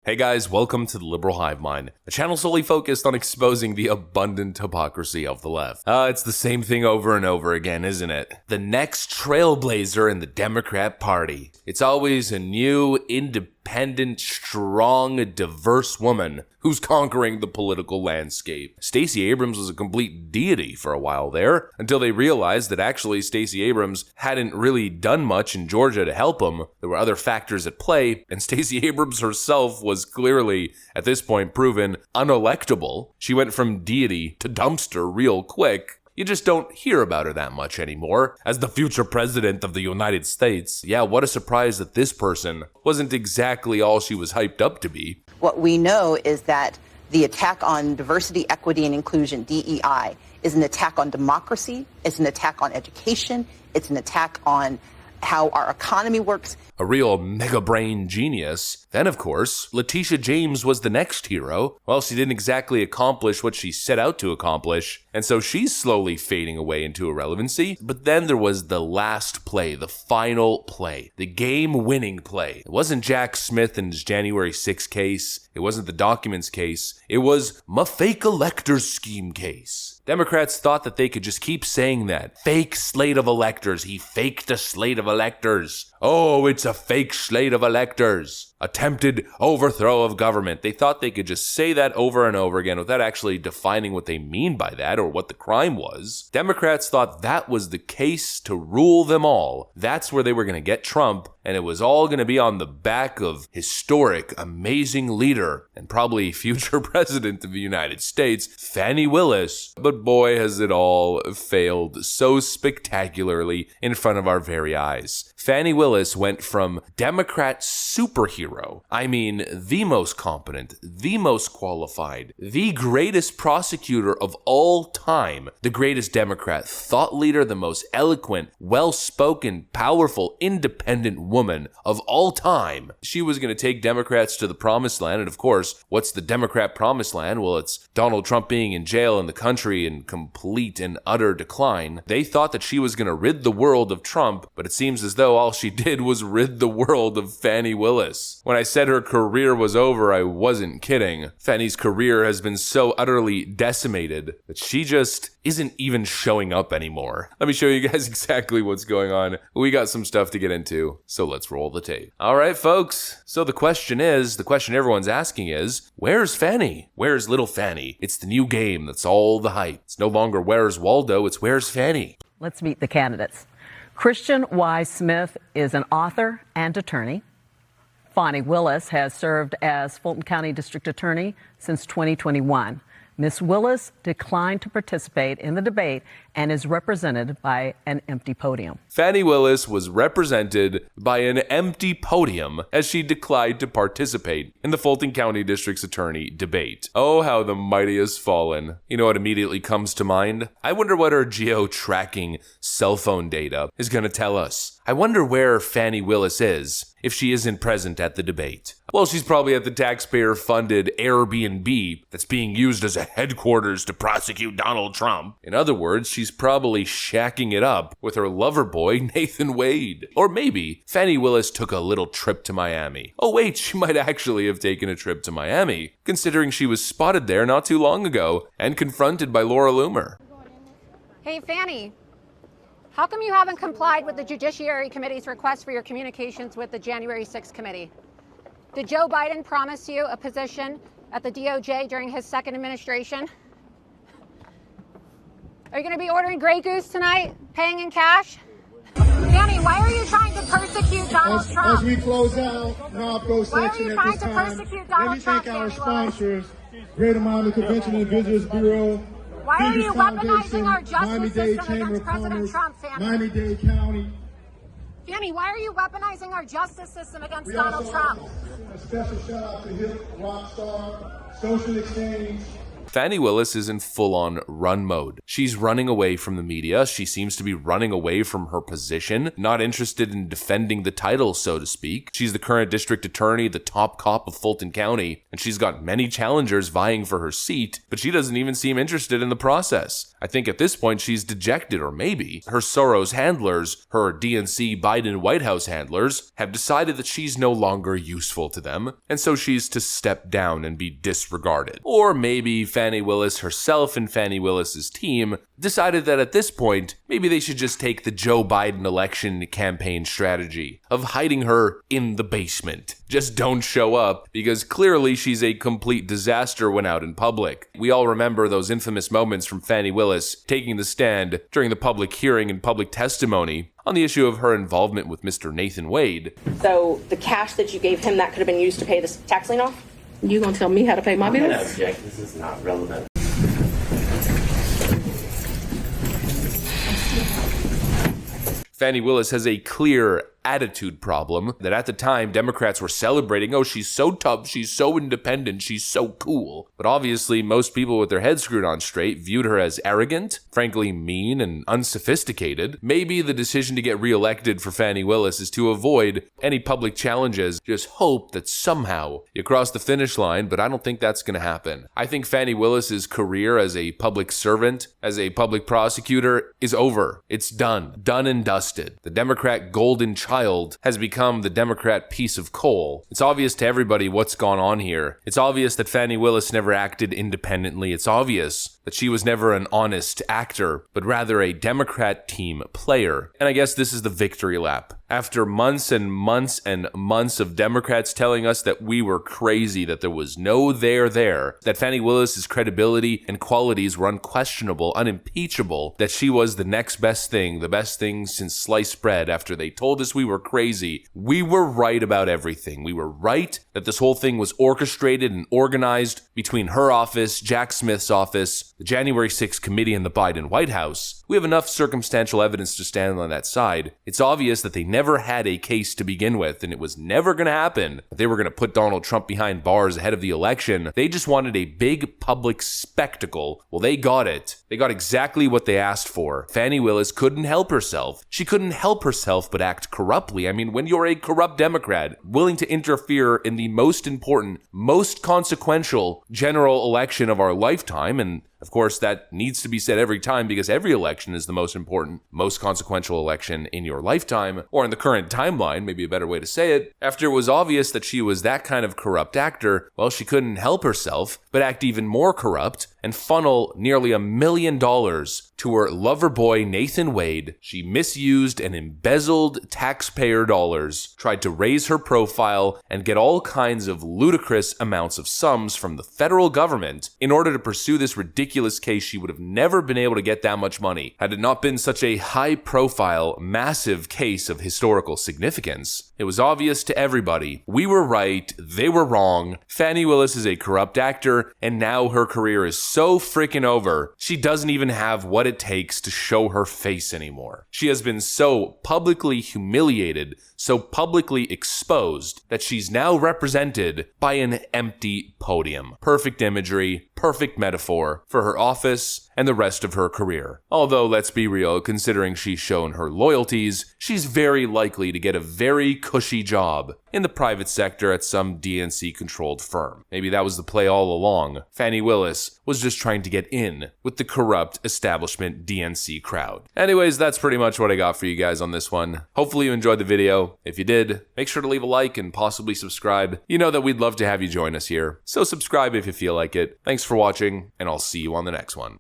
Hey guys, welcome to the Liberal Hive Mind, a channel solely focused on exposing the abundant hypocrisy of the left. It's the same thing over and over again, isn't it? The next trailblazer in the Democrat Party. It's always a new, independent, strong, diverse woman who's conquering the political landscape. Stacey Abrams was a complete deity for a while there, until they realized that actually Stacey Abrams hadn't really done much in Georgia to help them. There were other factors at play, and Stacey Abrams herself was clearly, at this point, proven unelectable. She went from deity to dumpster real quick. You just don't hear about her that much anymore. As the future president of the United States, yeah, what a surprise that this person wasn't exactly all she was hyped up to be. What we know is that the attack on diversity, equity, and inclusion, DEI, is an attack on democracy, it's an attack on education, it's an attack on how our economy works. A real mega brain genius. Then, of course, Letitia James was the next hero. Well, she didn't exactly accomplish what she set out to accomplish, and so she's slowly fading away into irrelevancy. But then there was the last play, the final play, the game-winning play. It wasn't Jack Smith and his January 6th case. It wasn't the documents case. It was my fake electors scheme case. Democrats thought that they could just keep saying that. Fake slate of electors. He faked a slate of electors. Oh, it's a fake slate of electors. Attempted overthrow of government. They thought they could just say that over and over again without actually defining what they mean by that or what the crime was. Democrats thought that was the case to rule them all. That's where they were going to get Trump, and it was all going to be on the back of historic, amazing leader, and probably future president of the United States, Fani Willis. But boy, has it all failed so spectacularly in front of our very eyes. Fani Willis went from Democrat superhero, I mean the most competent, the most qualified, the greatest prosecutor of all time, the greatest Democrat thought leader, the most eloquent, well-spoken, powerful, independent woman of all time. She was going to take Democrats to the promised land, and of course, what's the Democrat promised land? Well, it's Donald Trump being in jail and the country in complete and utter decline. They thought that she was going to rid the world of Trump, but it seems as though all she did was rid the world of Fani Willis. When I said her career was over, I wasn't kidding. Fani's career has been so utterly decimated that she just isn't even showing up anymore. Let me show you guys exactly what's going on. We got some stuff to get into, so let's roll the tape. All right, folks. So the question everyone's asking is, where's Fani? Where's little Fani? It's the new game. That's all the hype. It's no longer where's Waldo, it's where's Fani. Let's meet the candidates. Christian Y. Smith is an author and attorney. Fani Willis has served as Fulton County District Attorney since 2021. Ms. Willis declined to participate in the debate and is represented by an empty podium. Fani Willis was represented by an empty podium as she declined to participate in the Fulton County District's Attorney debate. Oh, how the mighty has fallen. You know what immediately comes to mind? I wonder what her geo-tracking cell phone data is going to tell us. I wonder where Fani Willis is if she isn't present at the debate. Well, she's probably at the taxpayer-funded Airbnb that's being used as a headquarters to prosecute Donald Trump. In other words, she's probably shacking it up with her lover boy, Nathan Wade. Or maybe Fani Willis took a little trip to Miami. Oh wait, she might actually have taken a trip to Miami, considering she was spotted there not too long ago and confronted by Laura Loomer. Hey, Fani. How come you haven't complied with the Judiciary Committee's request for your communications with the January 6th committee? Did Joe Biden promise you a position at the DOJ during his second administration? Are you going to be ordering Grey Goose tonight, paying in cash? Fani, why are you trying to persecute Donald Trump? As we close out Rob section at this time, let me thank our sponsors, Greater Miami Convention and Visitors Bureau, why are you weaponizing our justice system against President Trump, Fani? Miami-Dade County. Fani, why are you weaponizing our justice system against Donald Trump? A special shout out to Hip Rockstar, Social Exchange. Fani Willis is in full-on run mode. She's running away from the media. She seems to be running away from her position, not interested in defending the title, so to speak. She's the current district attorney, the top cop of Fulton County, and she's got many challengers vying for her seat, but she doesn't even seem interested in the process. I think at this point she's dejected, or maybe her Soros handlers, her DNC Biden White House handlers, have decided that she's no longer useful to them, and so she's to step down and be disregarded. Or maybe Fani Willis herself and Fani Willis's team decided that at this point, maybe they should just take the Joe Biden election campaign strategy of hiding her in the basement. Just don't show up, because clearly she's a complete disaster when out in public. We all remember those infamous moments from Fani Willis taking the stand during the public hearing and public testimony on the issue of her involvement with Mr. Nathan Wade. So the cash that you gave him, that could have been used to pay this tax lien off? You gonna tell me how to pay my bills? I'm gonna object. This is not relevant. Fani Willis has a clear attitude problem that at the time Democrats were celebrating. Oh, she's so tough, she's so independent, she's so cool. But obviously most people with their heads screwed on straight viewed her as arrogant, frankly mean, and unsophisticated. Maybe the decision to get reelected for Fani Willis is to avoid any public challenges, just hope that somehow you cross the finish line, but I don't think that's going to happen. I think Fani Willis's career as a public servant, as a public prosecutor, is over. It's done. Done and dusted. The Democrat golden child has become the Democrat piece of coal. It's obvious to everybody what's gone on here. It's obvious that Fani Willis never acted independently. It's obvious that she was never an honest actor, but rather a Democrat team player. And I guess this is the victory lap. After months and months and months of Democrats telling us that we were crazy, that there was no there, that Fani Willis's credibility and qualities were unquestionable, unimpeachable, that she was the next best thing, the best thing since sliced bread, after they told us we were crazy, we were right about everything. We were right that this whole thing was orchestrated and organized between her office, Jack Smith's office, the January 6th committee, and the Biden White House. We have enough circumstantial evidence to stand on that side. It's obvious that they never had a case to begin with, and it was never going to happen. They were going to put Donald Trump behind bars ahead of the election. They just wanted a big public spectacle. Well, they got it. They got exactly what they asked for. Fani Willis couldn't help herself. She couldn't help herself but act corruptly. I mean, when you're a corrupt Democrat willing to interfere in the most important, most consequential general election of our lifetime, and of course, that needs to be said every time because every election is the most important, most consequential election in your lifetime, or in the current timeline, maybe a better way to say it. After it was obvious that she was that kind of corrupt actor, well, she couldn't help herself but act even more corrupt and funnel nearly $1 million to her lover boy Nathan Wade. She misused and embezzled taxpayer dollars, tried to raise her profile, and get all kinds of ludicrous amounts of sums from the federal government in order to pursue this ridiculous case. She would have never been able to get that much money had it not been such a high-profile, massive case of historical significance. It was obvious to everybody. We were right, they were wrong. Fani Willis is a corrupt actor, and now her career is so freaking over, she doesn't even have what it takes to show her face anymore. She has been so publicly humiliated, so publicly exposed, that she's now represented by an empty podium. Perfect imagery, perfect metaphor for her office and the rest of her career. Although, let's be real, considering she's shown her loyalties, she's very likely to get a very cushy job in the private sector at some DNC-controlled firm. Maybe that was the play all along. Fani Willis was just trying to get in with the corrupt establishment DNC crowd. Anyways, that's pretty much what I got for you guys on this one. Hopefully you enjoyed the video. If you did, make sure to leave a like and possibly subscribe. You know that we'd love to have you join us here. So subscribe if you feel like it. Thanks for watching, and I'll see you on the next one.